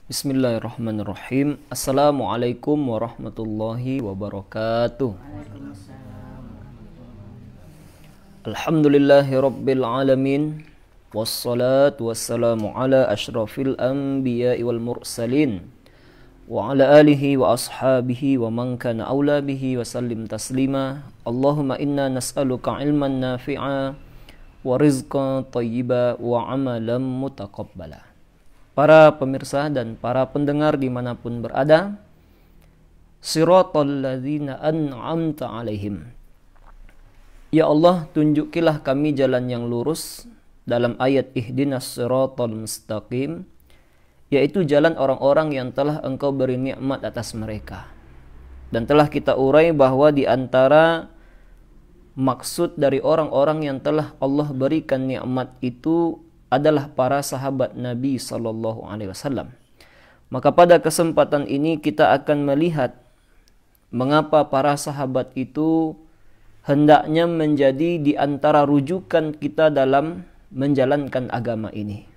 Bismillahirrahmanirrahim. Assalamualaikum warahmatullahi wabarakatuh. Alhamdulillahi rabbil alamin. Wassalatu wassalamu ala ashrafil anbiya'i wal mursalin wa ala alihi wa ashabihi wa man kana awla bihi wa sallim taslima. Allahumma inna nas'aluka ilman nafi'a wa rizqan thayyiba wa amalan mutaqabbala. Para pemirsa dan para pendengar dimanapun berada, Siratal ladzina an'amta alaihim. Ya Allah, tunjukilah kami jalan yang lurus dalam ayat ihdinas siratal mustaqim, yaitu jalan orang-orang yang telah Engkau beri nikmat atas mereka. Dan telah kita urai bahwa di antara maksud dari orang-orang yang telah Allah berikan nikmat itu adalah para sahabat Nabi SAW. Maka pada kesempatan ini kita akan melihat mengapa para sahabat itu hendaknya menjadi di antara rujukan kita dalam menjalankan agama ini.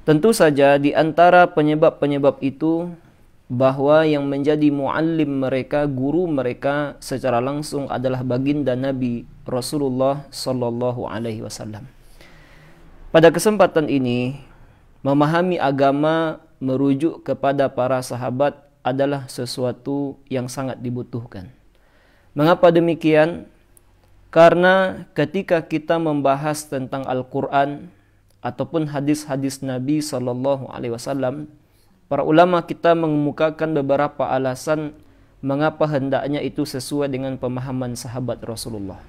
Tentu saja di antara penyebab-penyebab itu bahwa yang menjadi muallim mereka, guru mereka secara langsung adalah baginda Nabi Rasulullah SAW. Pada kesempatan ini, memahami agama merujuk kepada para sahabat adalah sesuatu yang sangat dibutuhkan. Mengapa demikian? Karena ketika kita membahas tentang Al-Quran ataupun hadis-hadis Nabi SAW, para ulama kita mengemukakan beberapa alasan mengapa hendaknya itu sesuai dengan pemahaman sahabat Rasulullah.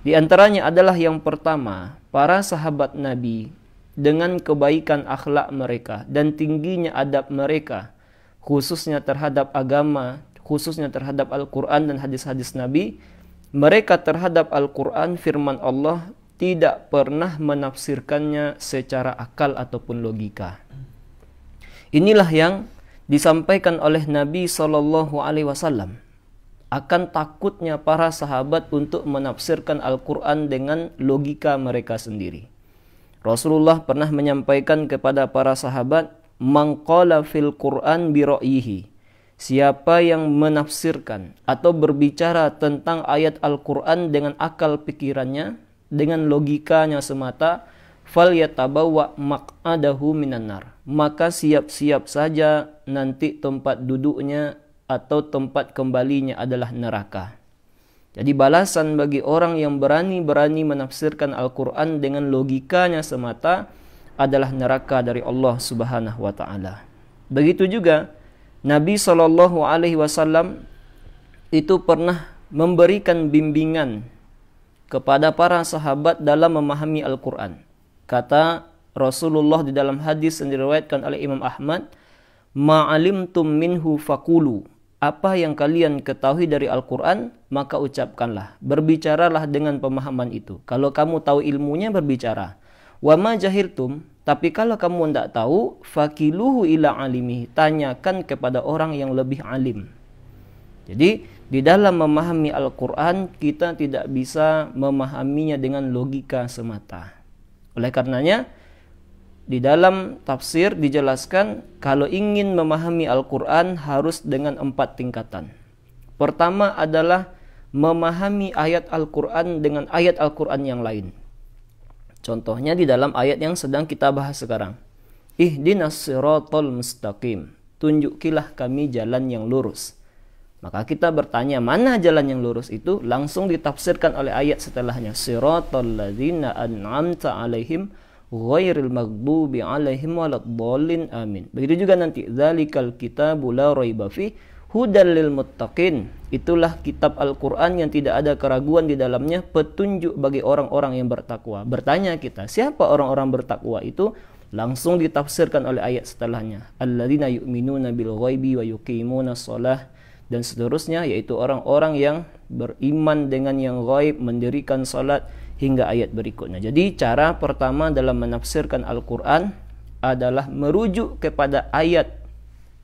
Di antaranya adalah yang pertama, para sahabat Nabi dengan kebaikan akhlak mereka dan tingginya adab mereka, khususnya terhadap agama, khususnya terhadap Al-Quran dan hadis-hadis Nabi, mereka terhadap Al-Quran, firman Allah, tidak pernah menafsirkannya secara akal ataupun logika. Inilah yang disampaikan oleh Nabi SAW. Akan takutnya para sahabat untuk menafsirkan Al-Quran dengan logika mereka sendiri. Rasulullah pernah menyampaikan kepada para sahabat, "Man qala fil Qur'an bi ra'yihi." Siapa yang menafsirkan atau berbicara tentang ayat Al-Quran dengan akal pikirannya, dengan logikanya semata, falyatabawwa maq'adahu minan nar. Maka siap-siap saja nanti tempat duduknya atau tempat kembalinya adalah neraka. Jadi balasan bagi orang yang berani-berani menafsirkan Al-Quran dengan logikanya semata adalah neraka dari Allah Subhanahu wa Ta'ala. Begitu juga Nabi SAW itu pernah memberikan bimbingan kepada para sahabat dalam memahami Al-Quran. Kata Rasulullah di dalam hadis yang diriwayatkan oleh Imam Ahmad, "Ma'alimtum minhu faqulu." Apa yang kalian ketahui dari Al-Quran, maka ucapkanlah. Berbicaralah dengan pemahaman itu. Kalau kamu tahu ilmunya, berbicara. Wa ma jahiltum, tapi kalau kamu tidak tahu, fakiluhu ila alimihi. Tanyakan kepada orang yang lebih alim. Jadi, di dalam memahami Al-Quran, kita tidak bisa memahaminya dengan logika semata. Oleh karenanya, di dalam tafsir dijelaskan kalau ingin memahami Al-Quran harus dengan 4 tingkatan. Pertama adalah memahami ayat Al-Quran dengan ayat Al-Quran yang lain. Contohnya di dalam ayat yang sedang kita bahas sekarang. Ihdinas siratal mustaqim. Tunjukilah kami jalan yang lurus. Maka kita bertanya, mana jalan yang lurus itu? Langsung ditafsirkan oleh ayat setelahnya. Siratal ladzina an'amta alaihim ghairil maghdubi alaihim waladdallin amin. Begitu juga nanti zalikal kitabu la raiba fi hudal lil muttaqin. Itulah kitab Al-Qur'an yang tidak ada keraguan di dalamnya, petunjuk bagi orang-orang yang bertakwa. Bertanya kita, siapa orang-orang bertakwa itu? Langsung ditafsirkan oleh ayat setelahnya. Alladzina yu'minuna bil ghaibi wa yuqimuna shalah, dan seterusnya, yaitu orang-orang yang beriman dengan yang ghaib, mendirikan salat, hingga ayat berikutnya. Jadi cara pertama dalam menafsirkan Al-Quran adalah merujuk kepada ayat,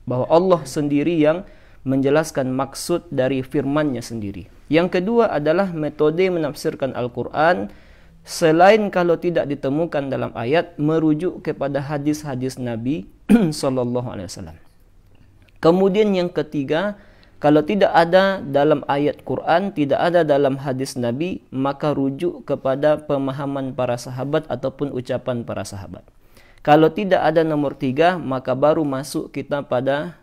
bahwa Allah sendiri yang menjelaskan maksud dari firman-Nya sendiri. Yang kedua adalah metode menafsirkan Al-Quran selain kalau tidak ditemukan dalam ayat, merujuk kepada hadis-hadis Nabi sallallahu alaihi wasallam. Kemudian yang ketiga, kalau tidak ada dalam ayat Quran, tidak ada dalam hadis Nabi, maka rujuk kepada pemahaman para sahabat ataupun ucapan para sahabat. Kalau tidak ada nomor tiga, maka baru masuk kita pada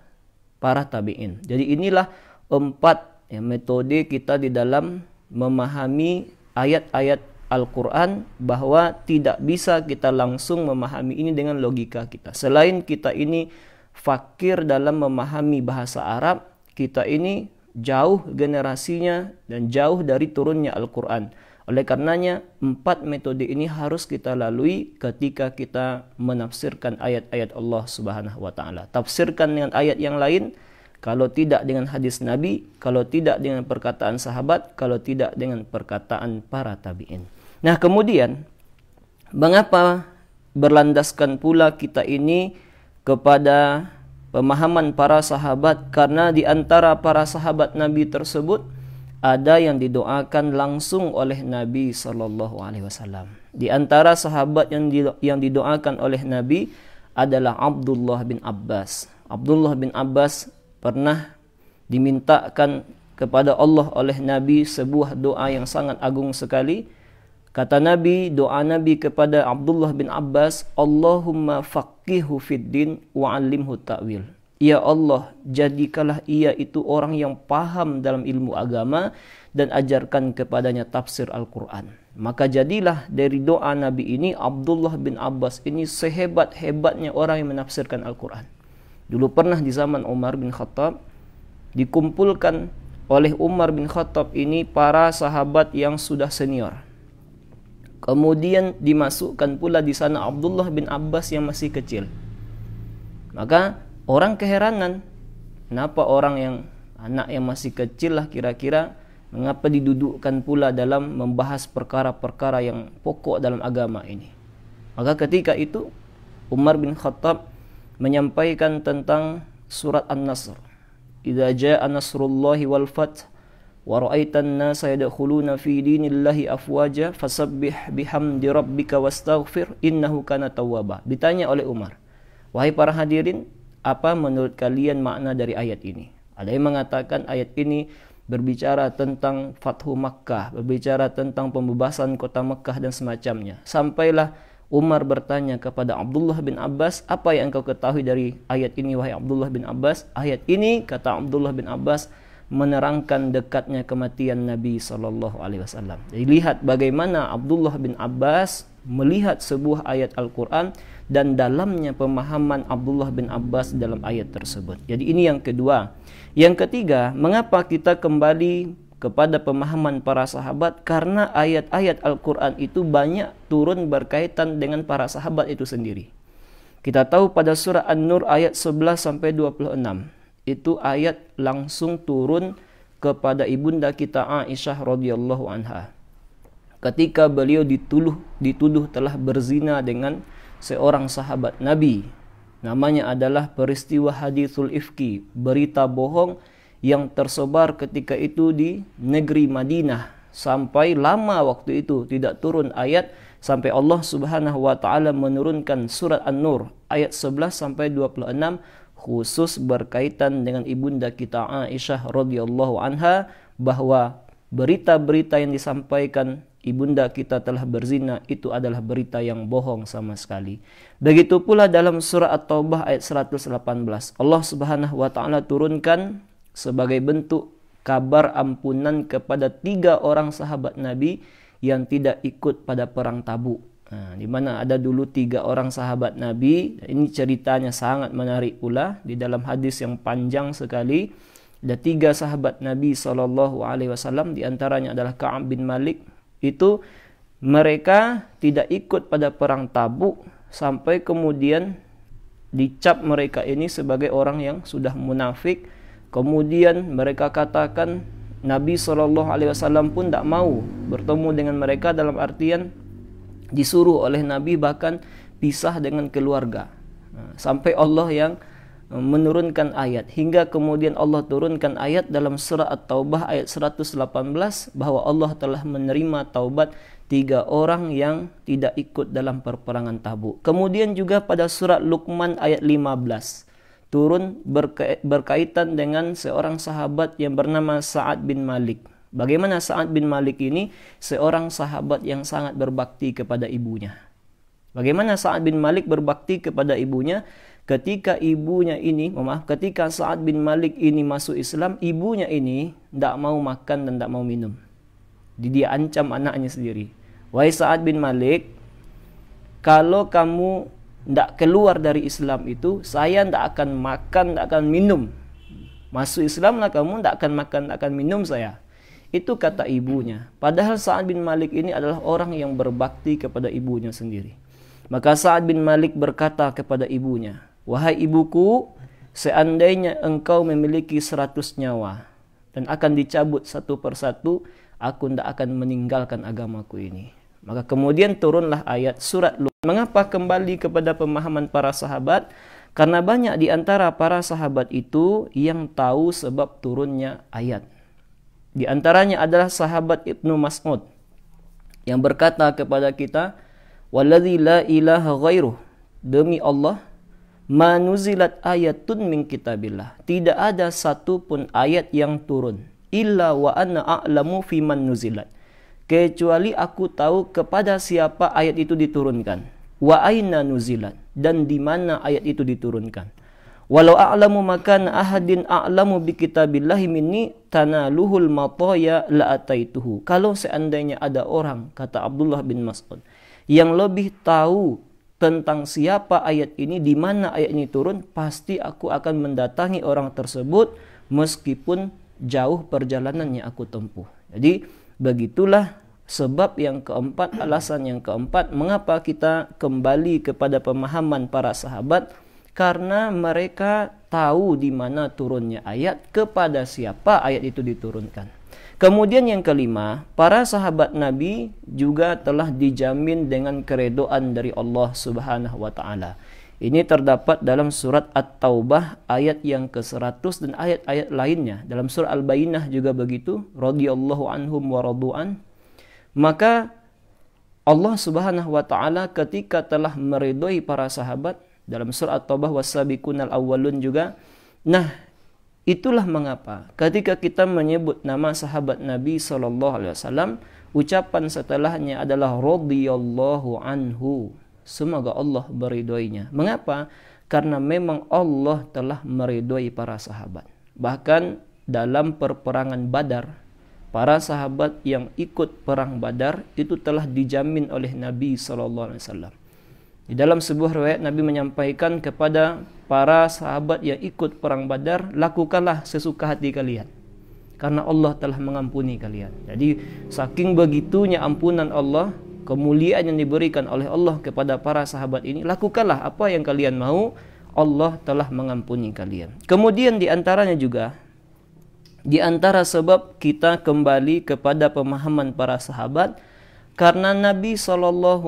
para tabi'in. Jadi inilah 4 metode kita di dalam memahami ayat-ayat Al-Quran, bahwa tidak bisa kita langsung memahami ini dengan logika kita. Selain kita ini fakir dalam memahami bahasa Arab, kita ini jauh generasinya dan jauh dari turunnya Al-Quran. Oleh karenanya 4 metode ini harus kita lalui ketika kita menafsirkan ayat-ayat Allah Subhanahu wa taala. Tafsirkan dengan ayat yang lain, kalau tidak dengan hadis Nabi, kalau tidak dengan perkataan sahabat, kalau tidak dengan perkataan para tabi'in. Nah, kemudian mengapa berlandaskan pula kita ini kepada pemahaman para sahabat? Karena di antara para sahabat Nabi tersebut ada yang didoakan langsung oleh Nabi sallallahu alaihi wasallam. Di antara sahabat yang didoakan oleh Nabi adalah Abdullah bin Abbas. Abdullah bin Abbas pernah dimintakan kepada Allah oleh Nabi sebuah doa yang sangat agung sekali. Kata Nabi, doa Nabi kepada Abdullah bin Abbas, Allahumma faqihu fid din wa 'allimhu ta'wil. Ya Allah, jadikanlah ia itu orang yang paham dalam ilmu agama dan ajarkan kepadanya tafsir Al-Quran. Maka jadilah dari doa Nabi ini, Abdullah bin Abbas ini sehebat-hebatnya orang yang menafsirkan Al-Quran. Dulu pernah di zaman Umar bin Khattab, dikumpulkan oleh Umar bin Khattab ini para sahabat yang sudah senior. Kemudian dimasukkan pula di sana Abdullah bin Abbas yang masih kecil. Maka orang keheranan, kenapa anak yang masih kecil lah kira-kira, mengapa didudukkan pula dalam membahas perkara-perkara yang pokok dalam agama ini. Maka ketika itu Umar bin Khattab menyampaikan tentang surat An-Nasr. Idza jaa nasrullahi wal fath wa ra'aitan nasa yadkhuluna fi dinillahi afwaja fasabbih bihamdi rabbika wastaghfir innahu kana tawwaba. Ditanya oleh Umar, wahai para hadirin, apa menurut kalian makna dari ayat ini? Ada yang mengatakan ayat ini berbicara tentang Fathu Makkah, berbicara tentang pembebasan kota Makkah dan semacamnya. Sampailah Umar bertanya kepada Abdullah bin Abbas, apa yang engkau ketahui dari ayat ini wahai Abdullah bin Abbas? Ayat ini, kata Abdullah bin Abbas, menerangkan dekatnya kematian Nabi SAW. Jadi lihat bagaimana Abdullah bin Abbas melihat sebuah ayat Al-Quran dan dalamnya pemahaman Abdullah bin Abbas dalam ayat tersebut. Jadi ini yang kedua. Yang ketiga, mengapa kita kembali kepada pemahaman para sahabat? Karena ayat-ayat Al-Quran itu banyak turun berkaitan dengan para sahabat itu sendiri. Kita tahu pada surah An-Nur ayat 11-26. Itu ayat langsung turun kepada ibunda kita Aisyah radhiyallahu anha. Ketika beliau dituduh telah berzina dengan seorang sahabat Nabi. Namanya adalah peristiwa hadithul ifki, berita bohong yang tersebar ketika itu di negeri Madinah. Sampai lama waktu itu tidak turun ayat, sampai Allah Subhanahu wa taala menurunkan surat An-Nur ayat 11-26 khusus berkaitan dengan ibunda kita Aisyah radhiyallahu anha, bahwa berita-berita yang disampaikan ibunda kita telah berzina itu adalah berita yang bohong sama sekali. Begitu pula dalam surah At-Taubah ayat 118. Allah Subhanahu wa taala turunkan sebagai bentuk kabar ampunan kepada 3 orang sahabat Nabi yang tidak ikut pada perang Tabuk. Di mana ada dulu 3 orang sahabat Nabi. Ini ceritanya sangat menarik pula di dalam hadis yang panjang sekali. Ada 3 sahabat Nabi SAW, di antaranya adalah Ka'ab bin Malik. Itu mereka tidak ikut pada perang Tabuk sampai kemudian dicap mereka ini sebagai orang yang sudah munafik. Kemudian mereka katakan Nabi SAW pun tidak mau bertemu dengan mereka, dalam artian disuruh oleh Nabi bahkan pisah dengan keluarga. Sampai Allah yang menurunkan ayat, hingga kemudian Allah turunkan ayat dalam surah At-Taubah ayat 118 bahwa Allah telah menerima taubat 3 orang yang tidak ikut dalam perperangan Tabuk. Kemudian juga pada surat Luqman ayat 15 turun berkaitan dengan seorang sahabat yang bernama Sa'ad bin Malik. Bagaimana Sa'ad bin Malik ini seorang sahabat yang sangat berbakti kepada ibunya. Bagaimana Sa'ad bin Malik berbakti kepada ibunya? Ketika ketika Sa'ad bin Malik ini masuk Islam, ibunya ini tidak mau makan dan tidak mau minum. Dia ancam anaknya sendiri. Wahai Sa'ad bin Malik, kalau kamu tidak keluar dari Islam itu, saya tidak akan makan, tidak akan minum. Masuk Islamlah kamu, tidak akan makan, tidak akan minum saya. Itu kata ibunya. Padahal Sa'ad bin Malik ini adalah orang yang berbakti kepada ibunya sendiri. Maka Sa'ad bin Malik berkata kepada ibunya, wahai ibuku, seandainya engkau memiliki 100 nyawa dan akan dicabut satu persatu, aku tidak akan meninggalkan agamaku ini. Maka kemudian turunlah ayat surat Luqman. Mengapa kembali kepada pemahaman para sahabat? Karena banyak di antara para sahabat itu yang tahu sebab turunnya ayat. Di antaranya adalah sahabat Ibnu Mas'ud yang berkata kepada kita, "Walladzi la ilaha ghairuh." Demi Allah, manuzilat ayatun min kitabillah. Tidak ada satu pun ayat yang turun illa wa ana a'lamu fi man nuzilat. Kecuali aku tahu kepada siapa ayat itu diturunkan. Wa aina nuzilat, dan di mana ayat itu diturunkan. Walau a'lamu makana ahadin a'lamu bi kitabillahi minni tanaluhul mataya la ataituhu. Kalau seandainya ada orang, kata Abdullah bin Mas'ud, yang lebih tahu tentang siapa ayat ini, di mana ayat ini turun, pasti aku akan mendatangi orang tersebut meskipun jauh perjalanan yang aku tempuh. Jadi begitulah sebab yang keempat, alasan yang keempat mengapa kita kembali kepada pemahaman para sahabat, karena mereka tahu di mana turunnya ayat, kepada siapa ayat itu diturunkan. Kemudian yang kelima, para sahabat Nabi juga telah dijamin dengan keredoan dari Allah Subhanahu wa taala. Ini terdapat dalam surat At-Taubah ayat yang ke-100 dan ayat-ayat lainnya. Dalam surah Al-Bayyinah juga begitu, radhiyallahu anhum wa radu'an. Maka Allah Subhanahu wa taala ketika telah meridhoi para sahabat dalam surah At-Taubah was-sabiqunal awwalun juga. Nah, itulah mengapa ketika kita menyebut nama sahabat Nabi sallallahu alaihi wasallam, ucapan setelahnya adalah radhiyallahu anhu. Semoga Allah meridhoinya. Mengapa? Karena memang Allah telah meridhoi para sahabat. Bahkan dalam perperangan Badar, para sahabat yang ikut perang Badar itu telah dijamin oleh Nabi sallallahu alaihi wasallam. Di dalam sebuah riwayat Nabi menyampaikan kepada para sahabat yang ikut perang Badar, lakukanlah sesuka hati kalian, karena Allah telah mengampuni kalian. Jadi saking begitunya ampunan Allah, kemuliaan yang diberikan oleh Allah kepada para sahabat ini, lakukanlah apa yang kalian mau, Allah telah mengampuni kalian. Kemudian di antaranya juga, di antara sebab kita kembali kepada pemahaman para sahabat, karena Nabi SAW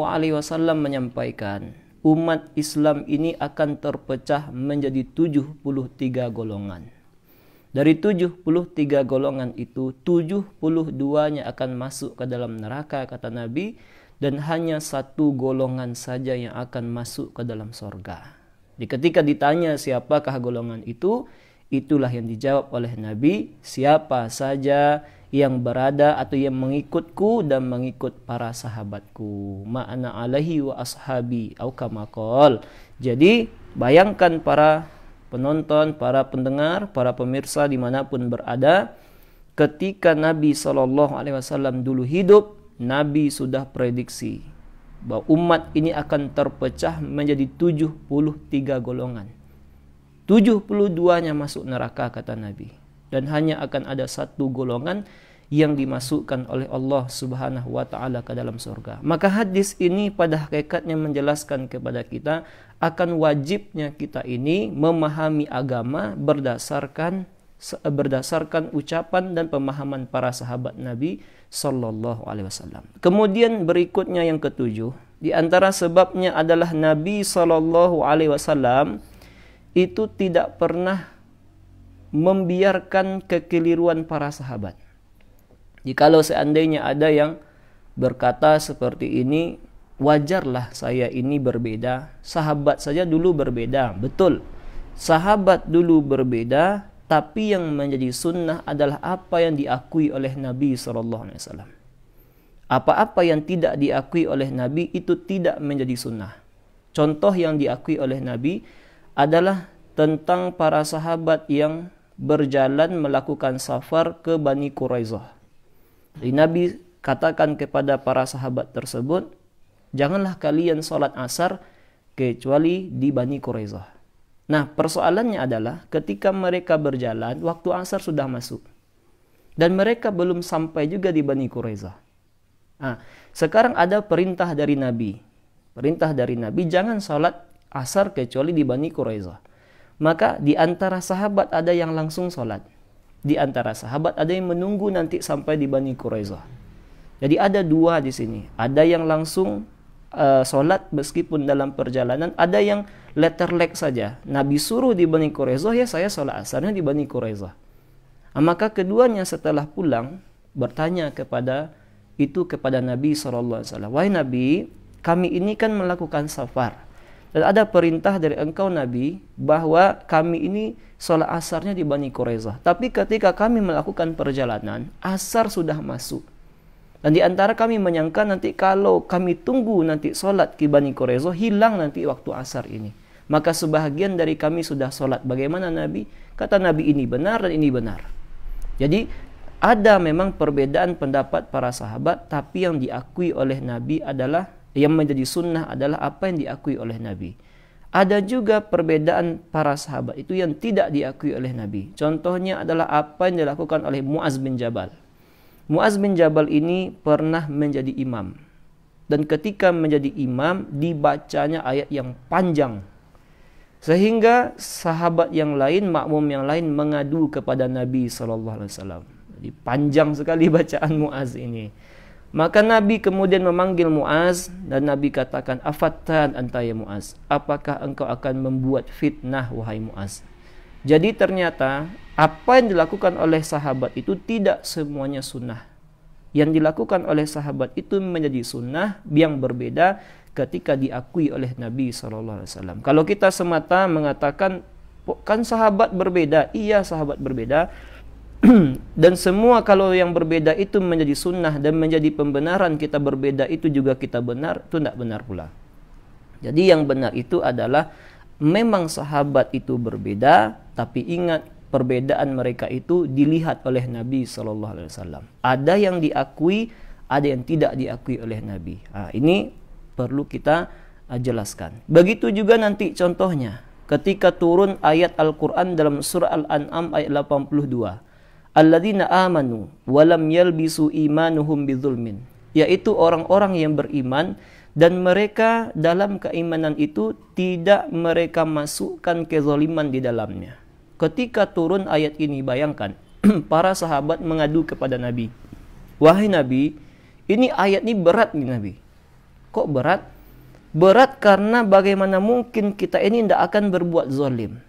menyampaikan umat Islam ini akan terpecah menjadi 73 golongan. Dari 73 golongan itu, 72-nya akan masuk ke dalam neraka, kata Nabi, dan hanya 1 golongan saja yang akan masuk ke dalam sorga. Jadi ketika ditanya siapakah golongan itu, itulah yang dijawab oleh Nabi, siapa saja yang berada atau yang mengikutku dan mengikut para sahabatku, ma'ana alaihi wa ashabi au kama qol. Jadi bayangkan para penonton, para pendengar, para pemirsa dimanapun berada, ketika Nabi SAW dulu hidup, Nabi sudah prediksi bahwa umat ini akan terpecah menjadi 73 golongan. 72-nya masuk neraka, kata Nabi, dan hanya akan ada 1 golongan yang dimasukkan oleh Allah Subhanahu wa taala ke dalam surga. Maka hadis ini pada hakikatnya menjelaskan kepada kita akan wajibnya kita ini memahami agama berdasarkan ucapan dan pemahaman para sahabat Nabi sallallahu alaihi wasallam. Kemudian berikutnya yang ketujuh, di antara sebabnya adalah Nabi sallallahu alaihi wasallam itu tidak pernah membiarkan kekeliruan para sahabat. Jikalau seandainya ada yang berkata seperti ini, wajarlah saya ini berbeda, sahabat saja dulu berbeda. Betul, sahabat dulu berbeda, tapi yang menjadi sunnah adalah apa yang diakui oleh Nabi SAW. Apa-apa yang tidak diakui oleh Nabi itu tidak menjadi sunnah. Contoh yang diakui oleh Nabi adalah tentang para sahabat yang berjalan melakukan safar ke Bani Quraizah. Jadi Nabi katakan kepada para sahabat tersebut, janganlah kalian sholat asar kecuali di Bani Quraizah. Nah, persoalannya adalah ketika mereka berjalan, waktu asar sudah masuk. Dan mereka belum sampai juga di Bani Quraizah. Nah, sekarang ada perintah dari Nabi. Perintah dari Nabi, jangan sholat asar kecuali di Bani Quraizah. Maka di antara sahabat ada yang langsung sholat. Di antara sahabat ada yang menunggu nanti sampai di Bani Quraizah. Jadi ada dua di sini. Ada yang langsung sholat meskipun dalam perjalanan. Ada yang letter leg saja. Nabi suruh di Bani Quraizah, ya saya sholat asarnya di Bani Quraizah. Maka keduanya setelah pulang bertanya kepada Nabi SAW. Wahai Nabi, kami ini kan melakukan safar. Dan ada perintah dari engkau Nabi bahwa kami ini sholat asarnya di Bani Quraizah. Tapi ketika kami melakukan perjalanan, asar sudah masuk. Dan di antara kami menyangka nanti kalau kami tunggu nanti sholat di Bani Quraizah, hilang nanti waktu asar ini. Maka sebahagian dari kami sudah sholat. Bagaimana Nabi? Kata Nabi, ini benar dan ini benar. Jadi ada memang perbedaan pendapat para sahabat, tapi yang diakui oleh Nabi adalah, yang menjadi sunnah adalah apa yang diakui oleh Nabi. Ada juga perbedaan para sahabat itu yang tidak diakui oleh Nabi. Contohnya adalah apa yang dilakukan oleh Muaz bin Jabal. Muaz bin Jabal ini pernah menjadi imam. Dan ketika menjadi imam, dibacanya ayat yang panjang. Sehingga sahabat yang lain, makmum yang lain mengadu kepada Nabi SAW. Jadi panjang sekali bacaan Muaz ini. Maka Nabi kemudian memanggil Muaz dan Nabi katakan, "Afattan anta ya Muaz? Apakah engkau akan membuat fitnah wahai Muaz?" Jadi ternyata apa yang dilakukan oleh sahabat itu tidak semuanya sunnah. Yang dilakukan oleh sahabat itu menjadi sunnah yang berbeda ketika diakui oleh Nabi SAW. Kalau kita semata mengatakan kan sahabat berbeda, iya sahabat berbeda. Dan semua kalau yang berbeda itu menjadi sunnah dan menjadi pembenaran kita berbeda itu juga kita benar, itu tidak benar pula. Jadi yang benar itu adalah memang sahabat itu berbeda, tapi ingat perbedaan mereka itu dilihat oleh Nabi SAW. Ada yang diakui, ada yang tidak diakui oleh Nabi. Ini perlu kita jelaskan. Begitu juga nanti contohnya ketika turun ayat Al-Quran dalam surah Al-An'am ayat 82. Alladzina amanu walam yalbisu imanuhum bidzulmin, yaitu orang-orang yang beriman dan mereka dalam keimanan itu tidak mereka masukkan kezaliman di dalamnya. Ketika turun ayat ini, bayangkan para sahabat mengadu kepada Nabi, wahai Nabi, ini ayat ini berat nih Nabi. Kok berat? Berat karena bagaimana mungkin kita ini tidak akan berbuat zalim.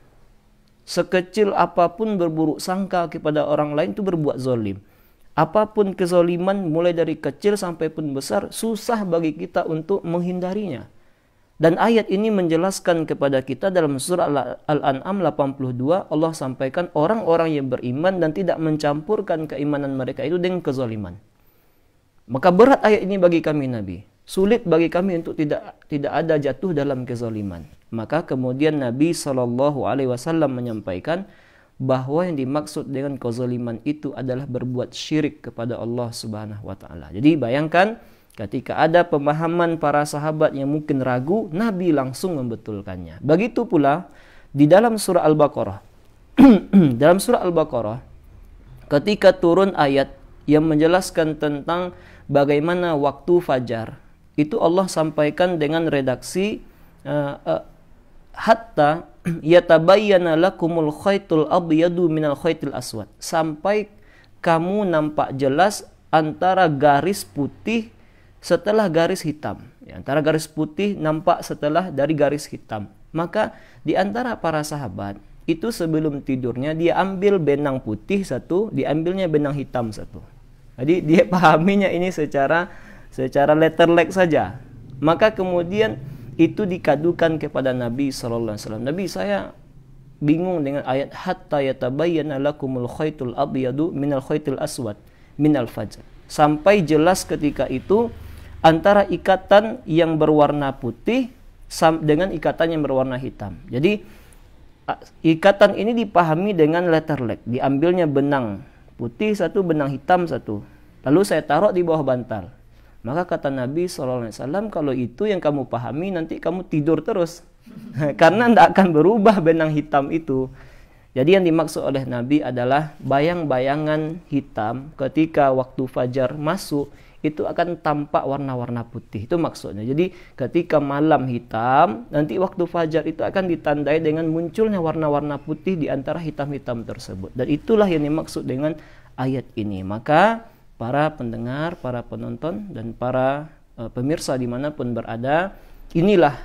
Sekecil apapun berburuk sangka kepada orang lain itu berbuat zalim. Apapun kezaliman mulai dari kecil sampai pun besar, susah bagi kita untuk menghindarinya. Dan ayat ini menjelaskan kepada kita dalam surah Al-An'am 82, Allah sampaikan orang-orang yang beriman dan tidak mencampurkan keimanan mereka itu dengan kezaliman. Maka berat ayat ini bagi kami Nabi. Sulit bagi kami untuk tidak ada jatuh dalam kezaliman. Maka kemudian Nabi SAW menyampaikan bahwa yang dimaksud dengan kezaliman itu adalah berbuat syirik kepada Allah Subhanahu wa taala. Jadi bayangkan ketika ada pemahaman para sahabat yang mungkin ragu, Nabi langsung membetulkannya. Begitu pula di dalam surah Al-Baqarah. Dalam surah Al-Baqarah ketika turun ayat yang menjelaskan tentang bagaimana waktu fajar, itu Allah sampaikan dengan redaksi hatta yatabayyana lakumul khaytul abyadu minal khaytil aswad, sampai kamu nampak jelas antara garis putih setelah garis hitam. Antara garis putih nampak setelah dari garis hitam. Maka di antara para sahabat itu sebelum tidurnya dia ambil benang putih satu, diambilnya benang hitam satu. Jadi dia pahaminya ini secara letter leg saja. Maka kemudian itu dikadukan kepada Nabi sallallahu alaihi wasallam. Nabi, saya bingung dengan ayat hatta yatabayyana lakumul khaytul abyadu minal khaytil aswad minal fajr. Sampai jelas ketika itu antara ikatan yang berwarna putih dengan ikatan yang berwarna hitam. Jadi ikatan ini dipahami dengan letter leg. Diambilnya benang putih satu, benang hitam satu. Lalu saya taruh di bawah bantal. Maka kata Nabi SAW, kalau itu yang kamu pahami, nanti kamu tidur terus. Karena tidak akan berubah benang hitam itu. Jadi yang dimaksud oleh Nabi adalah bayang-bayangan hitam ketika waktu fajar masuk, itu akan tampak warna-warna putih. Itu maksudnya. Jadi ketika malam hitam, nanti waktu fajar itu akan ditandai dengan munculnya warna-warna putih di antara hitam-hitam tersebut. Dan itulah yang dimaksud dengan ayat ini. Maka para pendengar, para penonton, dan para pemirsa dimanapun berada, inilah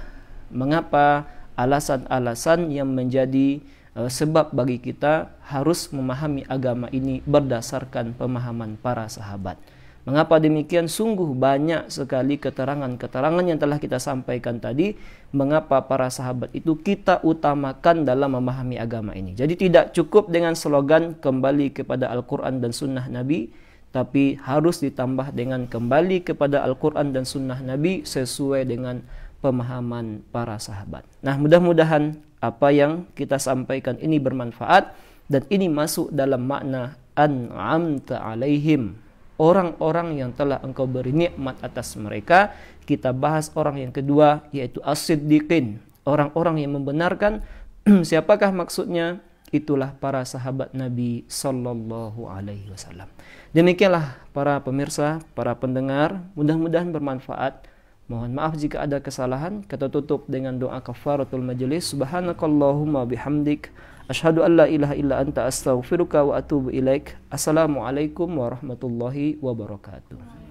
mengapa alasan-alasan yang menjadi sebab bagi kita harus memahami agama ini berdasarkan pemahaman para sahabat. Mengapa demikian? Sungguh banyak sekali keterangan-keterangan yang telah kita sampaikan tadi, mengapa para sahabat itu kita utamakan dalam memahami agama ini. Jadi tidak cukup dengan slogan kembali kepada Al-Quran dan Sunnah Nabi, tapi harus ditambah dengan kembali kepada Al-Quran dan Sunnah Nabi sesuai dengan pemahaman para sahabat. Nah, mudah-mudahan apa yang kita sampaikan ini bermanfaat, dan ini masuk dalam makna an'amta alaihim, orang-orang yang telah engkau beri nikmat atas mereka. Kita bahas orang yang kedua, yaitu as-siddiqin, orang-orang yang membenarkan. Siapakah maksudnya? Itulah para sahabat Nabi sallallahu alaihi wasallam. Demikianlah para pemirsa, para pendengar, mudah-mudahan bermanfaat. Mohon maaf jika ada kesalahan. Kita tutup dengan doa kafaratul majelis. Subhanakallahumma bihamdik, asyhadu an la ilaha illa anta astaghfiruka wa atubu ilaik. Assalamualaikum warahmatullahi wabarakatuh.